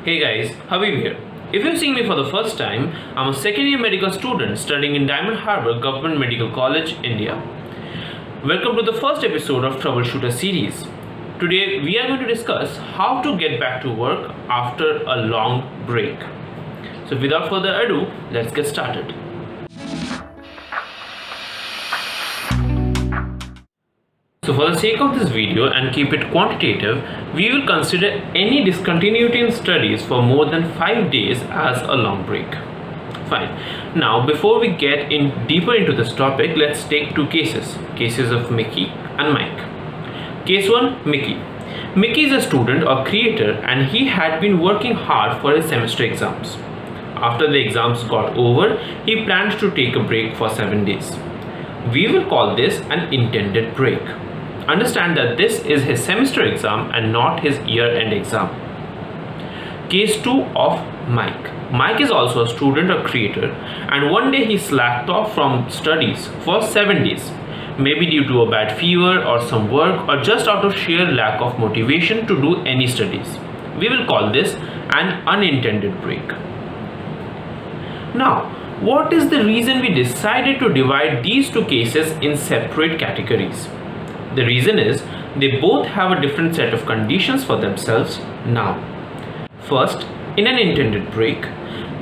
Hey guys, Habib here. If you're seeing me for the first time, I'm a second year medical student studying in Diamond Harbour Government Medical College, India. Welcome to the first episode of Troubleshooter series. Today we are going to discuss how to get back to work after a long break. So without further ado, let's get started. So for the sake of this video and keep it quantitative, we will consider any discontinuity in studies for more than 5 days as a long break. Fine. Now before we get deeper into this topic, let's take two cases of Mickey and Mike. Case 1, Mickey. Mickey is a student or creator and he had been working hard for his semester exams. After the exams got over, he planned to take a break for 7 days. We will call this an intended break. Understand that this is his semester exam and not his year-end exam. Case 2 of Mike. Mike is also a student or creator and one day he slacked off from studies for 7 days, maybe due to a bad fever or some work or just out of sheer lack of motivation to do any studies. We will call this an unintended break. Now, what is the reason we decided to divide these two cases in separate categories? The reason is they both have a different set of conditions for themselves now. First, in an intended break,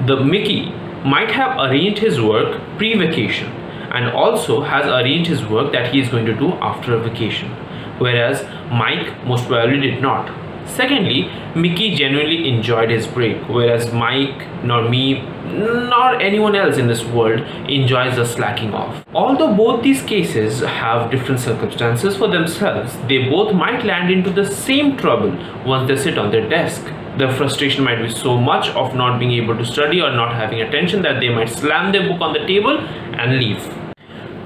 the Mickey might have arranged his work pre-vacation and also has arranged his work that he is going to do after a vacation, whereas Mike most probably did not. Secondly, Mickey genuinely enjoyed his break, whereas Mike, nor me, nor anyone else in this world enjoys the slacking off. Although both these cases have different circumstances for themselves, they both might land into the same trouble once they sit on their desk. The frustration might be so much of not being able to study or not having attention that they might slam their book on the table and leave.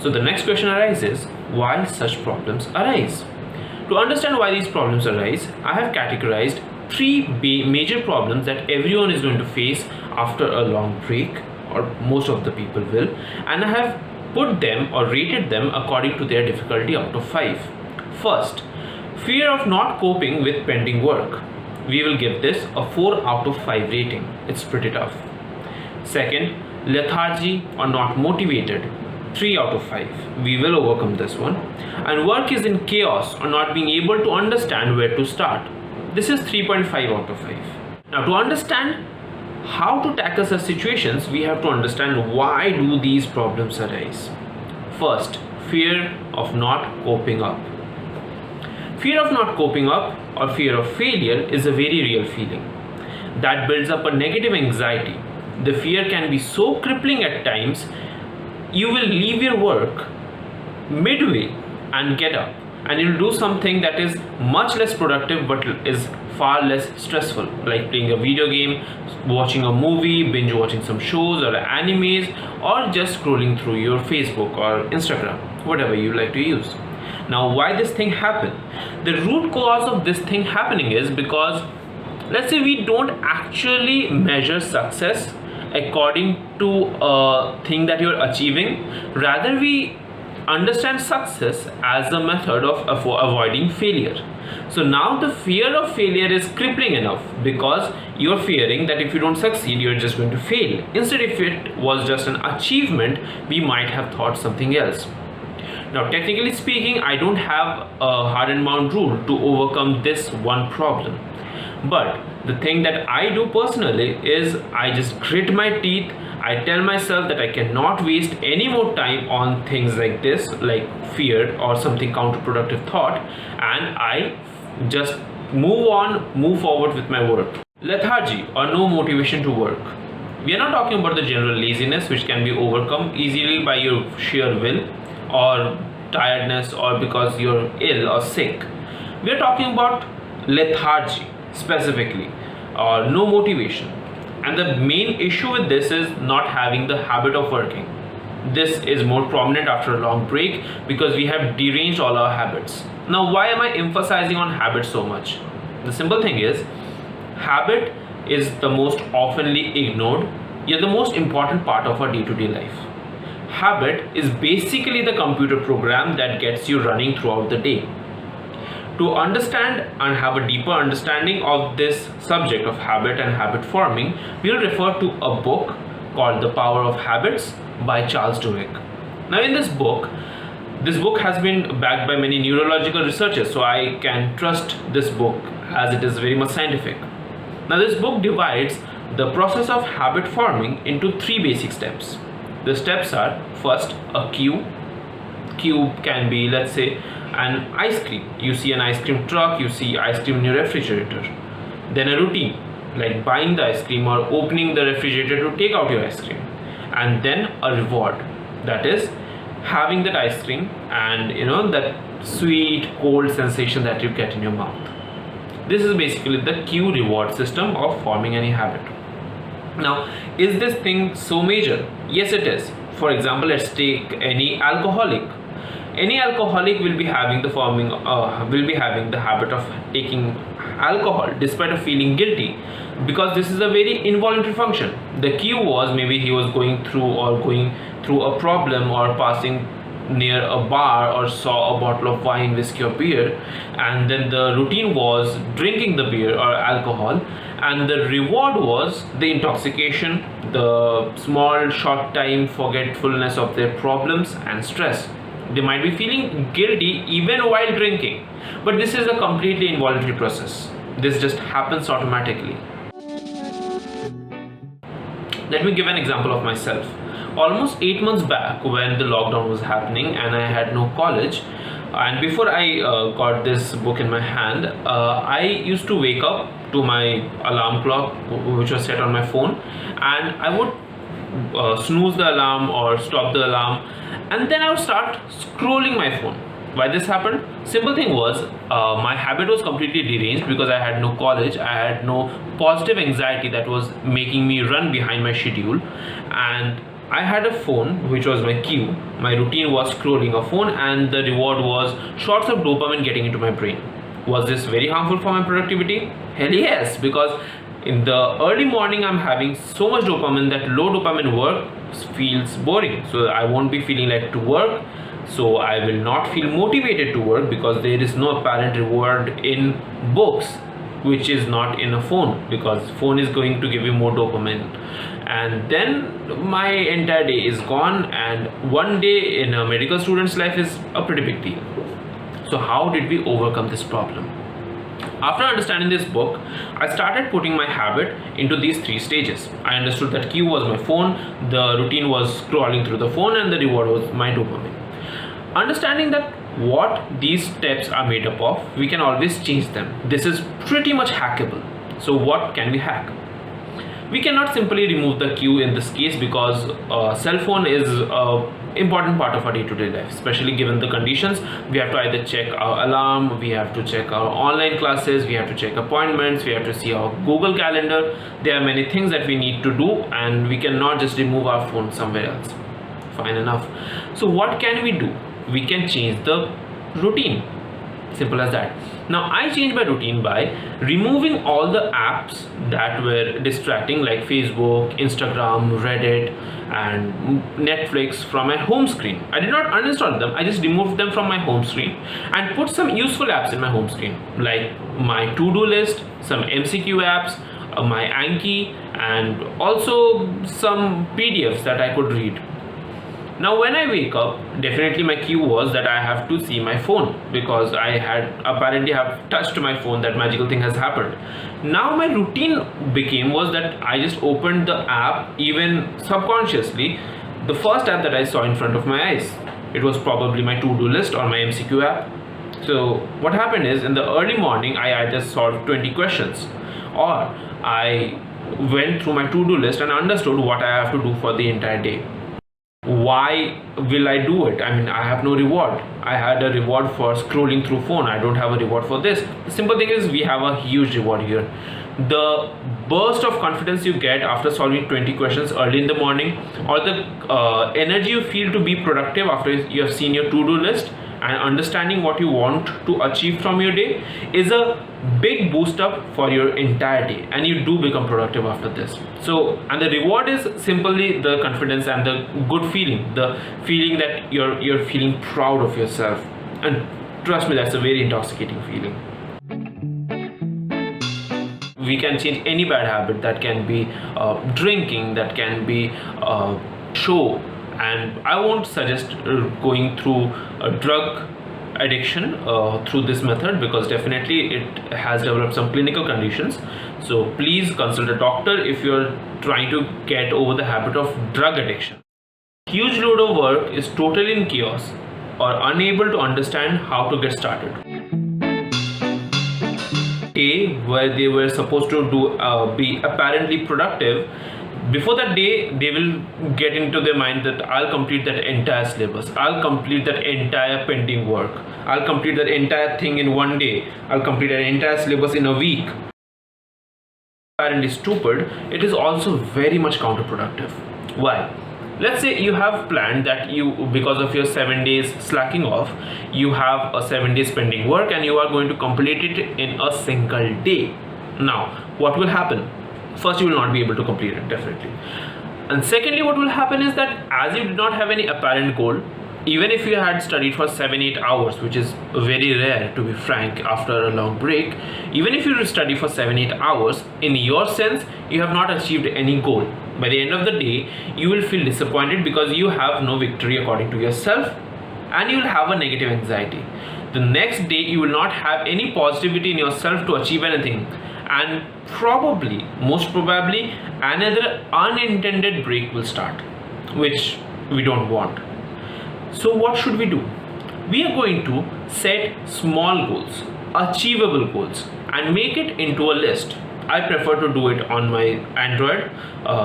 So the next question arises, why such problems arise? To understand why these problems arise, I have categorized three major problems that everyone is going to face after a long break, or most of the people will, and I have put them or rated them according to their difficulty out of 5. First, fear of not coping with pending work. We will give this a 4 out of 5 rating. It's pretty tough. Second, lethargy or not motivated. 3 out of 5. We will overcome this one. And work is in chaos or not being able to understand where to start. This is 3.5 out of 5. Now to understand how to tackle such situations, we have to understand why do these problems arise. First, fear of not coping up. Fear of not coping up or fear of failure is a very real feeling that builds up a negative anxiety. The fear can be so crippling at times. You will leave your work midway and get up and you'll do something that is much less productive but is far less stressful, like playing a video game, watching a movie, binge watching some shows or animes, or just scrolling through your Facebook or Instagram, whatever you like to use. Now why this thing happened? The root cause of this thing happening is because let's say we don't actually measure success according to a thing that you're achieving. Rather, we understand success as a method of avoiding failure. So now the fear of failure is crippling enough because you're fearing that if you don't succeed, you're just going to fail. Instead, if it was just an achievement, we might have thought something else. Now, technically speaking, I don't have a hard and bound rule to overcome this one problem. But the thing that I do personally is I just grit my teeth. I tell myself that I cannot waste any more time on things like this, like fear or something counterproductive thought, and I just move forward with my work. Lethargy or no motivation to work. We are not talking about the general laziness which can be overcome easily by your sheer will or tiredness or because you're ill or sick. We are talking about lethargy specifically, or no motivation. And the main issue with this is not having the habit of working. This is more prominent after a long break because we have deranged all our habits. Now why am I emphasizing on habit so much? The simple thing is, habit is the most oftenly ignored yet the most important part of our day-to-day life. Habit is basically the computer program that gets you running throughout the day. To understand and have a deeper understanding of this subject of habit and habit forming, we'll refer to a book called The Power of Habits by Charles Duhigg. Now in this book has been backed by many neurological researchers, so I can trust this book as it is very much scientific. Now this book divides the process of habit forming into 3 basic steps. The steps are: first, a cue. Cue can be, let's say, an ice cream. You see an ice cream truck, you see ice cream in your refrigerator. Then a routine, like buying the ice cream or opening the refrigerator to take out your ice cream. And then a reward, that is having that ice cream and that sweet cold sensation that you get in your mouth. This is basically the cue reward system of forming any habit. Now, is this thing so major? Yes, it is. For example, let's take any alcoholic. Any alcoholic will be having the habit of taking alcohol despite of feeling guilty, because this is a very involuntary function. The cue was maybe he was going through a problem or passing near a bar or saw a bottle of wine, whiskey or beer, and then the routine was drinking the beer or alcohol, and the reward was the intoxication, the small short time forgetfulness of their problems and stress. They might be feeling guilty even while drinking, but this is a completely involuntary process. This just happens automatically. Let me give an example of myself. Almost 8 months back, when the lockdown was happening and I had no college, and before I got this book in my hand, I used to wake up to my alarm clock, which was set on my phone, and I would snooze the alarm or stop the alarm, and then I would start scrolling my phone. Why this happened? Simple thing was, my habit was completely deranged because I had no college, I had no positive anxiety that was making me run behind my schedule, and I had a phone which was my cue. My routine was scrolling a phone, and the reward was shots of dopamine getting into my brain. Was this very harmful for my productivity? Hell yes, because in the early morning I'm having so much dopamine that low dopamine work feels boring. So I won't be feeling like to work. So I will not feel motivated to work because there is no apparent reward in books, which is not in a phone, because phone is going to give you more dopamine. And then my entire day is gone, and one day in a medical student's life is a pretty big deal. So how did we overcome this problem? After understanding this book, I started putting my habit into these 3 stages. I understood that cue was my phone, the routine was scrolling through the phone, and the reward was my dopamine. Understanding that what these steps are made up of, we can always change them. This is pretty much hackable. So what can we hack? We cannot simply remove the cue in this case, because cell phone is an important part of our day-to-day life, especially given the conditions. We have to either check our alarm, we have to check our online classes, we have to check appointments, we have to see our Google Calendar. There are many things that we need to do, and we cannot just remove our phone somewhere else. Fine enough. So what can we do? We can change the routine. Simple as that. Now I changed my routine by removing all the apps that were distracting, like Facebook, Instagram, Reddit and Netflix, from my home screen. I did not uninstall them, I just removed them from my home screen and put some useful apps in my home screen, like my to-do list, some MCQ apps, my Anki, and also some PDFs that I could read. Now when I wake up, definitely my cue was that I have to see my phone, because I had apparently have touched my phone, that magical thing has happened. Now my routine was that I just opened the app, even subconsciously, the first app that I saw in front of my eyes. It was probably my to-do list or my MCQ app. So what happened is, in the early morning I either solved 20 questions, or I went through my to-do list and understood what I have to do for the entire day. Why will I do it? I mean, I have no reward. I had a reward for scrolling through phone. I don't have a reward for this. The simple thing is, we have a huge reward here. The burst of confidence you get after solving 20 questions early in the morning, or the energy you feel to be productive after you have seen your to-do list and understanding what you want to achieve from your day, is a big boost up for your entire day, and you do become productive after this. So, and the reward is simply the confidence and the good feeling, the feeling that you're feeling proud of yourself. And trust me, that's a very intoxicating feeling. We can change any bad habit. That can be drinking, that can be show, and I won't suggest going through a drug addiction through this method, because definitely it has developed some clinical conditions. So please consult a doctor if you're trying to get over the habit of drug addiction. Huge load of work is totally in chaos or unable to understand how to get started. Day where they were supposed to be apparently productive, before that day they will get into their mind that I'll complete that entire syllabus, I'll complete that entire pending work, I'll complete that entire thing in one day, I'll complete an entire syllabus in a week. Apparently stupid, it is also very much counterproductive. Why? Let's say you have planned that you, because of your 7 days slacking off, you have a 7 days pending work and you are going to complete it in a single day. Now, what will happen? First, you will not be able to complete it, definitely. And secondly, what will happen is that as you did not have any apparent goal, even if you had studied for 7-8 hours, which is very rare to be frank after a long break, even if you study for 7-8 hours, in your sense, you have not achieved any goal. By the end of the day, you will feel disappointed because you have no victory according to yourself, and you will have a negative anxiety. The next day, you will not have any positivity in yourself to achieve anything, and probably, most probably, another unintended break will start, which we don't want. So what should we do? We are going to set small goals, achievable goals, and make it into a list. I prefer to do it on my Android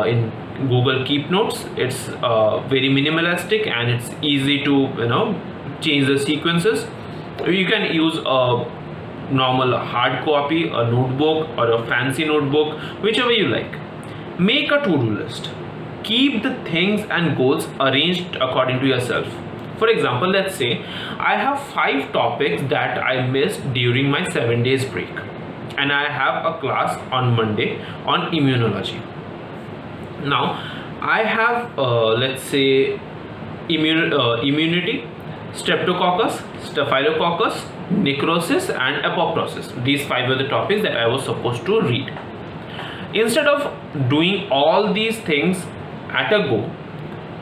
in Google Keep Notes. It's very minimalistic and it's easy to change the sequences. You can use a normal hard copy, a notebook, or a fancy notebook, whichever you like. Make a to-do list. Keep the things and goals arranged according to yourself. For example, let's say I have 5 topics that I missed during my 7 days break, and I have a class on Monday on immunology. Now I have let's say immunity, streptococcus, staphylococcus, necrosis, and apoptosis. These 5 were the topics that I was supposed to read. Instead of doing all these things at a go,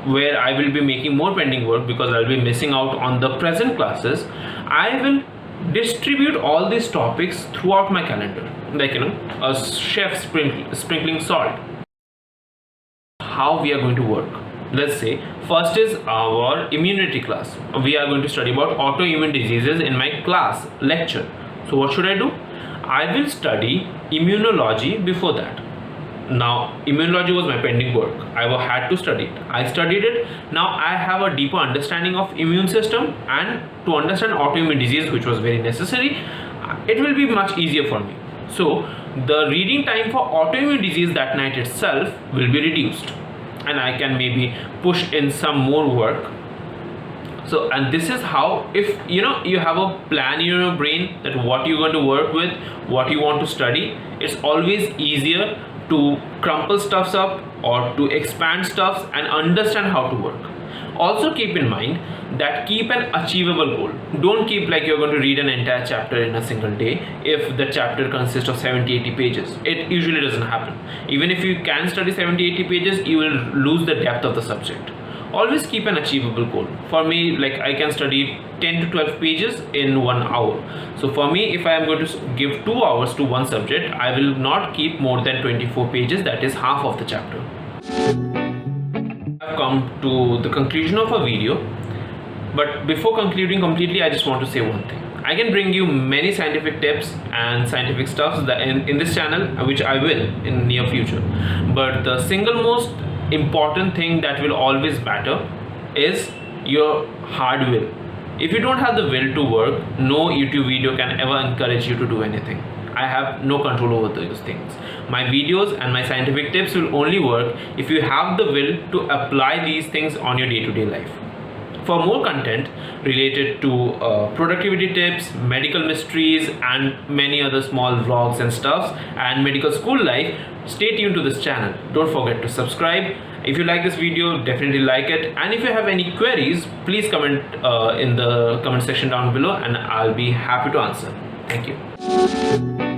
where I will be making more pending work because I'll be missing out on the present classes, I will distribute all these topics throughout my calendar, like a chef sprinkling salt. How we are going to work? Let's say first is our immunity class. We are going to study about autoimmune diseases in my class lecture. So what should I do? I will study immunology before that. Now immunology was my pending work. I had to study it. I studied it. Now I have a deeper understanding of immune system, and to understand autoimmune disease, which was very necessary, it will be much easier for me. So the reading time for autoimmune disease that night itself will be reduced, and I can maybe push in some more work. So, and this is how, if you have a plan in your brain that what you're going to work with, what you want to study, it's always easier to crumple stuffs up or to expand stuffs and understand how to work. Also keep in mind that keep an achievable goal. Don't keep like you're going to read an entire chapter in a single day if the chapter consists of 70-80 pages. It usually doesn't happen. Even if you can study 70-80 pages, you will lose the depth of the subject. Always keep an achievable goal. For me, like I can study 10 to 12 pages in 1 hour. So for me, if I am going to give 2 hours to one subject, I will not keep more than 24 pages, that is half of the chapter. I've come to the conclusion of a video, but before concluding completely, I just want to say one thing. I can bring you many scientific tips and scientific stuff that in this channel, which I will in near future, but the single most important thing that will always matter is your hard will. If you don't have the will to work, no YouTube video can ever encourage you to do anything. I have no control over those things. My videos and my scientific tips will only work if you have the will to apply these things on your day-to-day life. For more content related to productivity tips, medical mysteries, and many other small vlogs and stuff, and medical school life, stay tuned to this channel. Don't forget to subscribe. If you like this video, definitely like it, and if you have any queries, please comment in the comment section down below and I'll be happy to answer. Thank you.